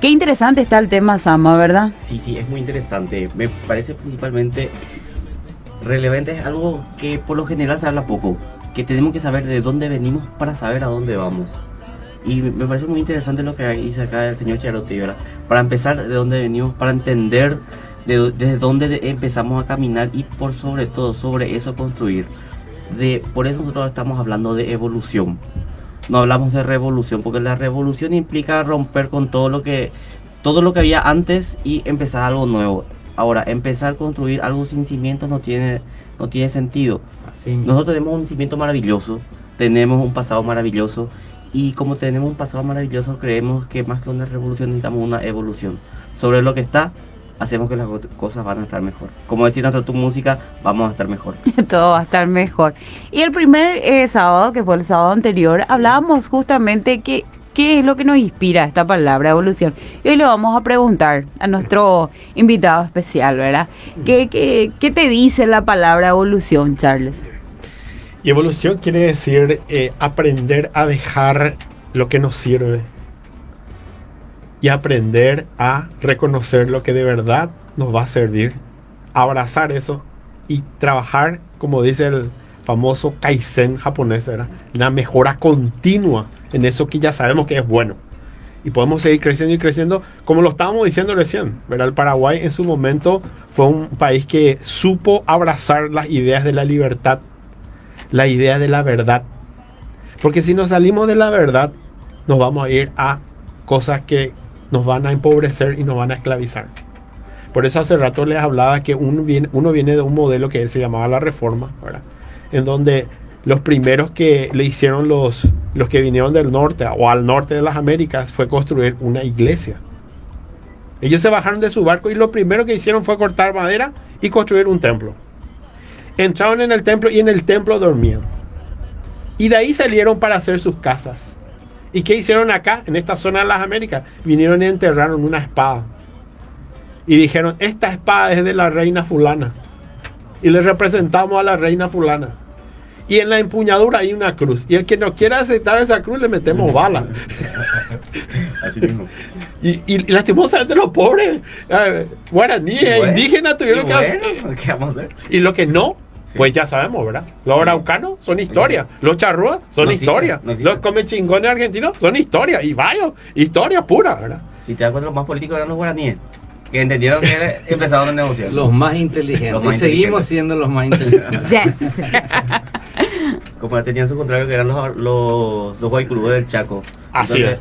Qué interesante está el tema, Sama, ¿verdad? Sí, sí, es muy interesante. Me parece principalmente relevante, es algo que por lo general se habla poco, que tenemos que saber de dónde venimos para saber a dónde vamos. Y me parece muy interesante lo que dice acá el señor Charotti, ¿verdad? Para empezar de dónde venimos, para entender desde dónde empezamos a caminar y por sobre todo, sobre eso construir. Por eso nosotros estamos hablando de evolución. No hablamos de revolución, porque la revolución implica romper con todo lo que había antes y empezar algo nuevo. Ahora, empezar a construir algo sin cimientos no tiene sentido. Así. Nosotros tenemos un cimiento maravilloso, tenemos un pasado maravilloso, y como tenemos un pasado maravilloso, creemos que más que una revolución necesitamos una evolución. Sobre lo que está, hacemos que las cosas van a estar mejor. Como decía tu música, vamos a estar mejor. Todo va a estar mejor. Y el primer sábado, que fue el sábado anterior, hablábamos justamente qué es lo que nos inspira esta palabra evolución. Y hoy le vamos a preguntar a nuestro invitado especial, ¿verdad? ¿Qué te dice la palabra evolución, Charles? Y evolución quiere decir aprender a dejar lo que nos sirve y aprender a reconocer lo que de verdad nos va a servir, abrazar eso y trabajar, como dice el famoso Kaizen japonés, ¿verdad? La mejora continua en eso que ya sabemos que es bueno. Y podemos seguir creciendo y creciendo, como lo estábamos diciendo recién, ¿verdad? El Paraguay en su momento fue un país que supo abrazar las ideas de la libertad, la idea de la verdad. Porque si nos salimos de la verdad, nos vamos a ir a cosas que nos van a empobrecer y nos van a esclavizar. Por eso hace rato les hablaba que uno viene de un modelo que se llamaba la Reforma, ¿verdad? En donde los primeros que le hicieron los que vinieron del norte o al norte de las Américas fue construir una iglesia. Ellos se bajaron de su barco y lo primero que hicieron fue cortar madera y construir un templo. Entraron en el templo y en el templo dormían. Y de ahí salieron para hacer sus casas. ¿Y qué hicieron acá, en esta zona de las Américas? Vinieron y enterraron una espada. Y dijeron, esta espada es de la reina fulana. Y le representamos a la reina fulana. Y en la empuñadura hay una cruz. Y el que no quiera aceptar esa cruz le metemos bala. Así mismo. Y lastimosamente los pobres guaraníes, indígenas tuvieron que hacer. ¿Qué vamos a hacer? Y lo que no, Sí. pues ya sabemos, ¿verdad? Los araucanos son historia. Los charrúas son No historia. existen, no existen. Los comechingones argentinos son historia. Y varios, historia pura, ¿verdad? Y te das cuenta, los más políticos eran los guaraníes, que entendieron que empezaron a negociar. Los más inteligentes. Los más y seguimos inteligentes. siendo los más inteligentes. Yes. Como tenían su contrario, que eran los guaycurúes del Chaco. Así Entonces,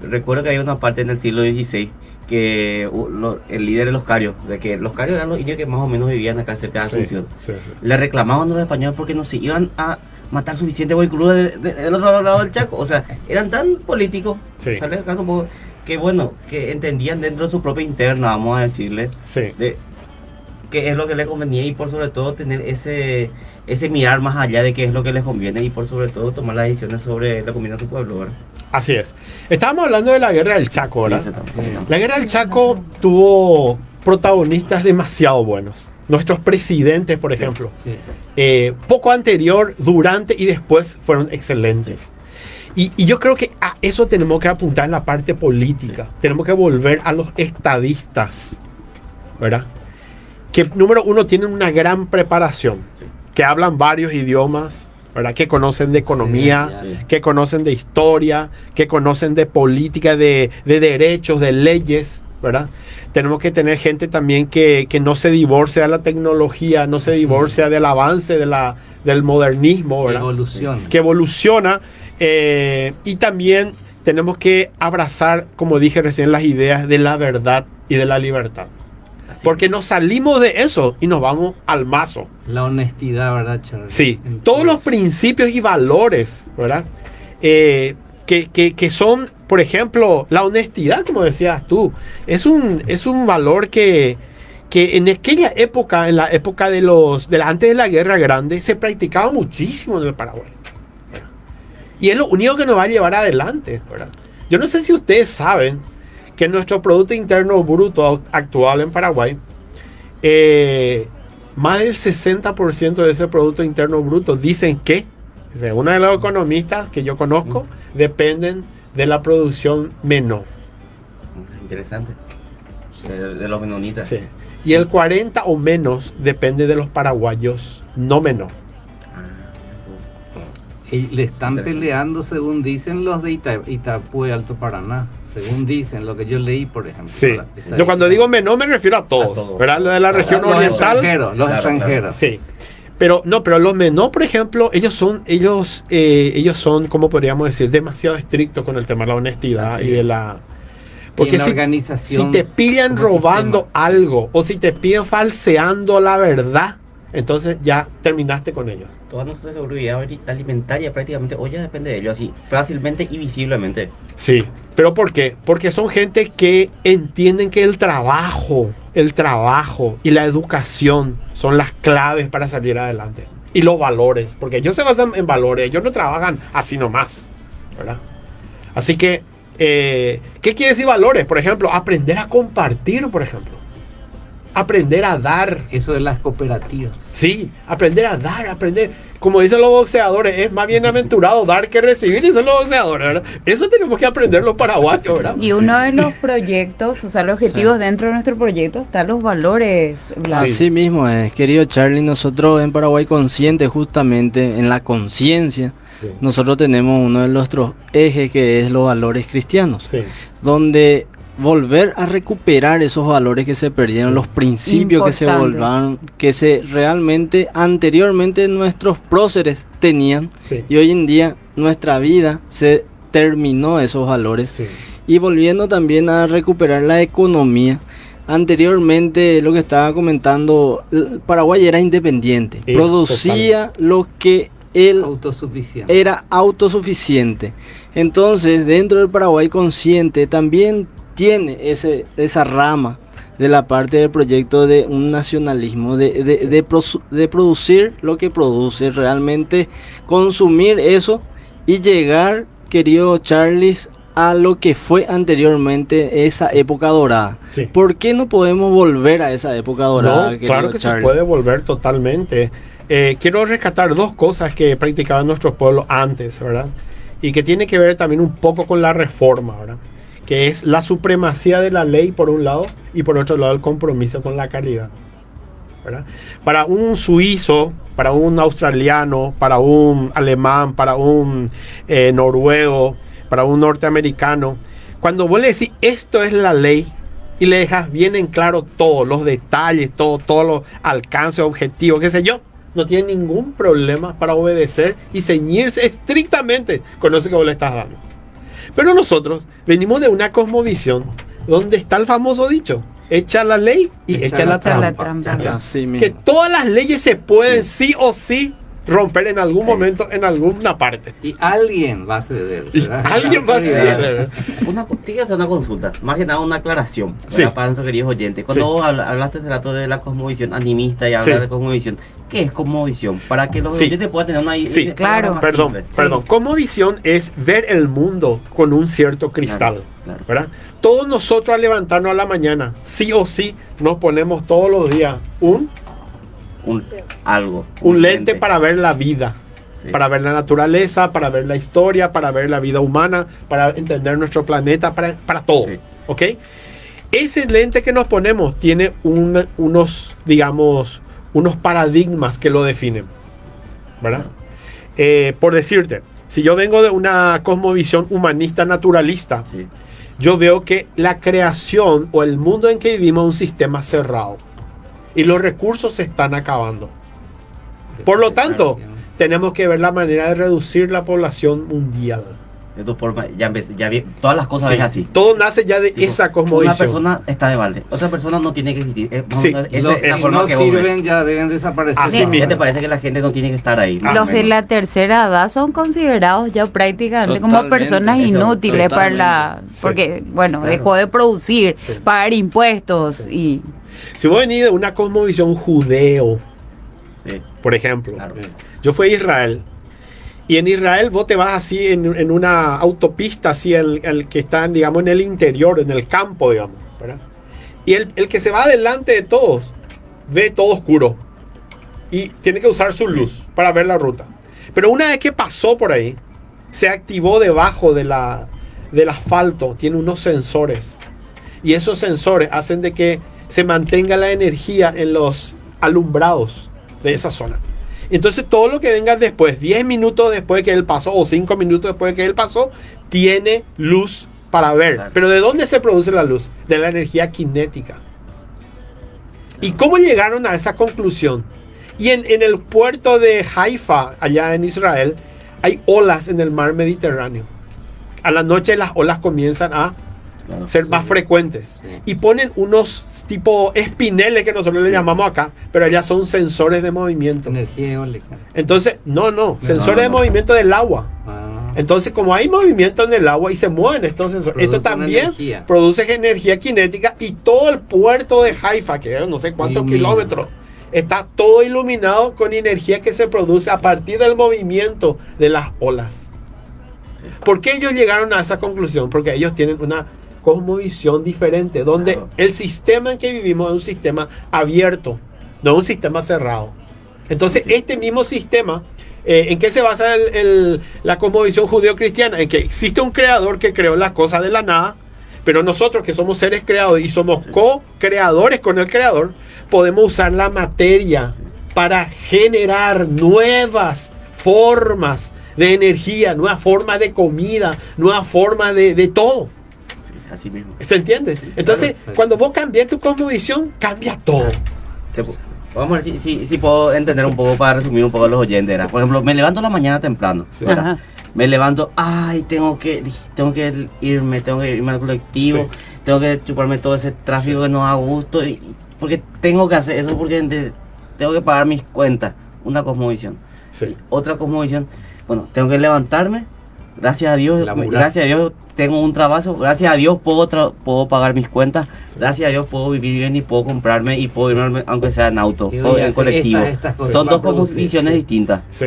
recuerdo que hay una parte en el siglo XVI que el líder de los carios, de que los carios eran los indios que más o menos vivían acá cerca de Asunción, sí. le reclamaban a los españoles porque no se iban a matar suficiente guaycurú del otro lado del Chaco. O sea, eran tan políticos, Sí. sale acá un poco, que bueno, que entendían dentro de su propia interna, vamos a decirle, Sí. de qué es lo que les convenía y por sobre todo tener ese mirar más allá de qué es lo que les conviene y por sobre todo tomar las decisiones sobre la comida de su pueblo, ¿verdad? Así es. Estábamos hablando de la guerra del Chaco, ¿verdad? Sí, exactamente. La guerra del Chaco tuvo protagonistas demasiado buenos. Nuestros presidentes, por ejemplo. Sí. Poco anterior, durante y después fueron excelentes. Y yo creo que a eso tenemos que apuntar en la parte política. Tenemos que volver a los estadistas, ¿verdad? Que número uno, tienen una gran preparación, Sí. que hablan varios idiomas, ¿verdad? Que conocen de economía, Sí, ya. que conocen de historia, que conocen de política, de derechos, de leyes, ¿verdad? Tenemos que tener gente también que no se divorcia de la tecnología, no se divorcia del avance del modernismo, ¿verdad? Evolución. Que evoluciona. Y también tenemos que abrazar, como dije recién, las ideas de la verdad y de la libertad. Así. Porque nos salimos de eso y nos vamos al mazo. La honestidad, ¿verdad, Charles? Sí, En todos todo. los principios y valores, ¿verdad? Que son, por ejemplo, la honestidad, como decías tú, es un valor que en aquella época, en la época antes de la Guerra Grande, se practicaba muchísimo en el Paraguay. Y es lo único que nos va a llevar adelante, ¿verdad? Yo no sé si ustedes saben que nuestro Producto Interno Bruto actual en Paraguay, más del 60% de ese Producto Interno Bruto dicen que, según uno de los economistas que yo conozco, dependen de la producción menor. Interesante. De los menonitas. Sí. Y el 40 o menos depende de los paraguayos, no menos. Y le están Interesante. peleando, según dicen los de Itapú y Alto Paraná. Según dicen, lo que yo leí, por ejemplo. Sí. Está Yo cuando ahí. digo menos me refiero a todos, A todos. ¿verdad? Lo de la región Los oriental. extranjeros, los Claro, extranjeros. Sí. Pero los menor, por ejemplo, ellos son, ¿cómo podríamos decir? Demasiado estrictos con el tema de la honestidad Así y de es. la... Y Porque en la si organización te pillan como robando sistema. algo o si te pillan falseando la verdad, entonces ya terminaste con ellos. Toda nuestra seguridad alimentaria prácticamente hoy ya depende de ellos, así fácilmente y visiblemente. Sí. ¿Pero por qué? Porque son gente que entienden que el trabajo y la educación son las claves para salir adelante. Y los valores, porque ellos se basan en valores, ellos no trabajan así nomás, ¿verdad? Así que, ¿qué quiere decir valores? Por ejemplo, aprender a compartir, por ejemplo. Aprender a dar. Eso de las cooperativas. Sí, aprender a dar, aprender. Como dicen los boxeadores, es más bienaventurado dar que recibir, dicen los boxeadores, ¿verdad? Eso tenemos que aprender los paraguayos, ¿verdad? Y uno de los proyectos, o sea, los objetivos dentro de nuestro proyecto están los valores, Blas. Sí. Así mismo es, querido Charlie, nosotros en Paraguay Consciente, justamente en la conciencia, Sí. nosotros tenemos uno de nuestros ejes que es los valores cristianos, Sí. donde volver a recuperar esos valores que se perdieron, los principios que se Importante. volvan, que se realmente anteriormente nuestros próceres tenían, Sí. y hoy en día nuestra vida se terminó esos valores. Sí. Y volviendo también a recuperar la economía, anteriormente lo que estaba comentando, el Paraguay era independiente, Sí, producía lo que él Autosuficiente. era autosuficiente. Entonces, dentro del Paraguay Consciente también tiene esa rama de la parte del proyecto de un nacionalismo, de producir lo que produce, realmente consumir eso y llegar, querido Charles, a lo que fue anteriormente esa época dorada. Sí. ¿Por qué no podemos volver a esa época dorada, No, querido claro que Charles? se puede volver totalmente. Quiero rescatar dos cosas que practicaban nuestros pueblos antes, ¿verdad? Y que tiene que ver también un poco con la reforma, ¿verdad? Que es la supremacía de la ley por un lado y por otro lado el compromiso con la calidad, ¿verdad? Para un suizo, para un australiano, para un alemán, para un noruego, para un norteamericano, cuando vos le decís esto es la ley y le dejas bien en claro todos los detalles, todos los alcances, objetivos, qué sé yo, no tiene ningún problema para obedecer y ceñirse estrictamente con eso que vos le estás dando. Pero nosotros venimos de una cosmovisión donde está el famoso dicho, echa la ley y echa la Echa la trampa. trampa. Así mismo. Que todas las leyes se pueden sí o sí romper en algún momento, en alguna parte. Y alguien va a ceder. Y ¿verdad? alguien va a ceder. Tiene que hacer una consulta, más que nada una aclaración, ¿verdad? Sí. Para nuestros queridos oyentes. Cuando Sí. vos hablaste hace rato de la cosmovisión animista y hablas Sí. de cosmovisión, ¿qué es cosmovisión? Para que los Sí. oyentes puedan tener una Sí. idea Claro. más Perdón, simple. perdón. Cosmovisión es ver el mundo con un cierto cristal. Claro. ¿Verdad? Todos nosotros al levantarnos a la mañana, sí o sí, nos ponemos todos los días un Un lente para ver la vida, Sí. para ver la naturaleza, para ver la historia, para ver la vida humana, para entender nuestro planeta, para todo. Sí. ¿Ok? Ese lente que nos ponemos tiene unos, digamos, unos paradigmas que lo definen. ¿Verdad? Por decirte, si yo vengo de una cosmovisión humanista naturalista, Sí. yo veo que la creación o el mundo en que vivimos es un sistema cerrado y los recursos se están acabando. Por lo tanto, tenemos que ver la manera de reducir la población mundial. De tu forma, ya vi, todas las cosas Sí, es así. todo nace ya de Tipo, esa una cosmovisión. persona está de balde, otra persona no tiene que existir. Sí. Esa Los es la que forma no que vos ves. sirven ya deben desaparecer. Así ¿Ya mismo. te parece que la gente no tiene que estar ahí? Más o Los de menos. la tercera edad son considerados ya prácticamente como Totalmente, personas eso, inútiles para la... totalmente. Porque, bueno, Claro. dejó de producir, Sí. pagar impuestos Sí. y... Si vos venís de una cosmovisión judeo, Sí, por ejemplo, claro. yo fui a Israel. Y en Israel vos te vas así en una autopista, así el que está, digamos, en el interior, en el campo, digamos, ¿verdad? Y el que se va adelante de todos, ve todo oscuro. Y tiene que usar su luz para ver la ruta. Pero una vez que pasó por ahí, se activó debajo del asfalto, tiene unos sensores y esos sensores hacen de que se mantenga la energía en los alumbrados de esa zona. Entonces todo lo que venga después, 10 minutos después que él pasó o 5 minutos después que él pasó, tiene luz para ver. Claro. Pero ¿de dónde se produce la luz? De la energía cinética. ¿Y cómo llegaron a esa conclusión? Y en el puerto de Haifa, allá en Israel, hay olas en el mar Mediterráneo. A la noche las olas comienzan a Claro. ser más frecuentes. Sí. Y ponen unos tipo espineles que nosotros le llamamos acá, pero allá son sensores de movimiento. Energía eólica. Entonces, sensores de no. movimiento del agua. Ah, Entonces, como hay movimiento en el agua y se mueven estos sensores, esto Producen también energía. produce energía cinética, y todo el puerto de Haifa, que es no sé cuántos Ilumina. kilómetros, está todo iluminado con energía que se produce a partir del movimiento de las olas. ¿Por qué ellos llegaron a esa conclusión? Porque ellos tienen una cosmovisión diferente, donde Claro. el sistema en que vivimos es un sistema abierto, no un sistema cerrado. Entonces, Sí. este mismo sistema, ¿en qué se basa la cosmovisión judeo-cristiana? En que existe un creador que creó las cosas de la nada, pero nosotros que somos seres creados y somos co-creadores con el creador, podemos usar la materia para generar nuevas formas de energía, nuevas formas de comida, nuevas formas de todo. Sí, así mismo. ¿Se entiende? Entonces, perfecto. cuando vos cambias tu cosmovisión, cambia todo. Vamos a ver si puedo entender un poco para resumir un poco a los oyentes. ¿verdad? Por ejemplo, me levanto en la mañana temprano. ¿verdad? Ajá. Me levanto, ay, tengo que irme al colectivo, Sí. tengo que chuparme todo ese tráfico que no da gusto, porque tengo que hacer eso, porque tengo que pagar mis cuentas. Una cosmovisión. Sí. Otra cosmovisión, bueno, tengo que levantarme, gracias a Dios, Laburar. gracias a Dios tengo un trabajo, gracias a Dios puedo pagar mis cuentas, gracias a Dios puedo vivir bien y puedo comprarme y puedo irme aunque sea en auto Y o voy a en hacer colectivo. estas cosas Son para dos producir, visiones sí. distintas. Sí.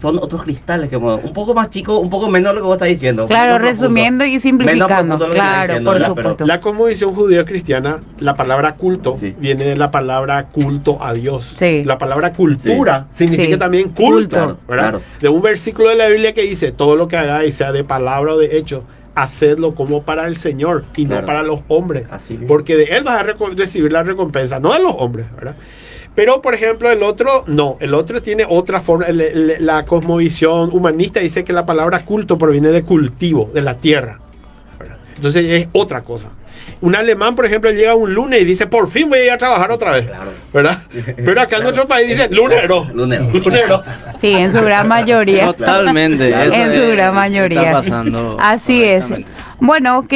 Son otros cristales que un poco más chico, un poco menos de lo que vos estás diciendo. Claro, Menos profundo. resumiendo y simplificando. Menos profundo lo que estás Claro, diciendo, por ¿verdad? Pero supuesto. La cosmovisión judeo-cristiana, la palabra culto, Sí. viene de la palabra culto a Dios. Sí. La palabra cultura significa Sí. también culto. Culto. ¿verdad? Claro. De un versículo de la Biblia que dice, todo lo que hagáis, sea de palabra o de hecho, hacedlo como para el Señor y Claro. no para los hombres. Así mismo. Porque de Él vas a recibir la recompensa, no de los hombres, ¿verdad? Pero, por ejemplo, el otro tiene otra forma. La cosmovisión humanista dice que la palabra culto proviene de cultivo, de la tierra, ¿verdad? Entonces es otra cosa. Un alemán, por ejemplo, llega un lunes y dice, por fin voy a ir a trabajar otra vez, Claro. ¿verdad? Pero acá en nuestro país dice, lunero. Lunero. Lunero. Sí, en su gran mayoría. Totalmente. Claro. eso En su es- gran mayoría. Está pasando. Así es. correctamente. Bueno,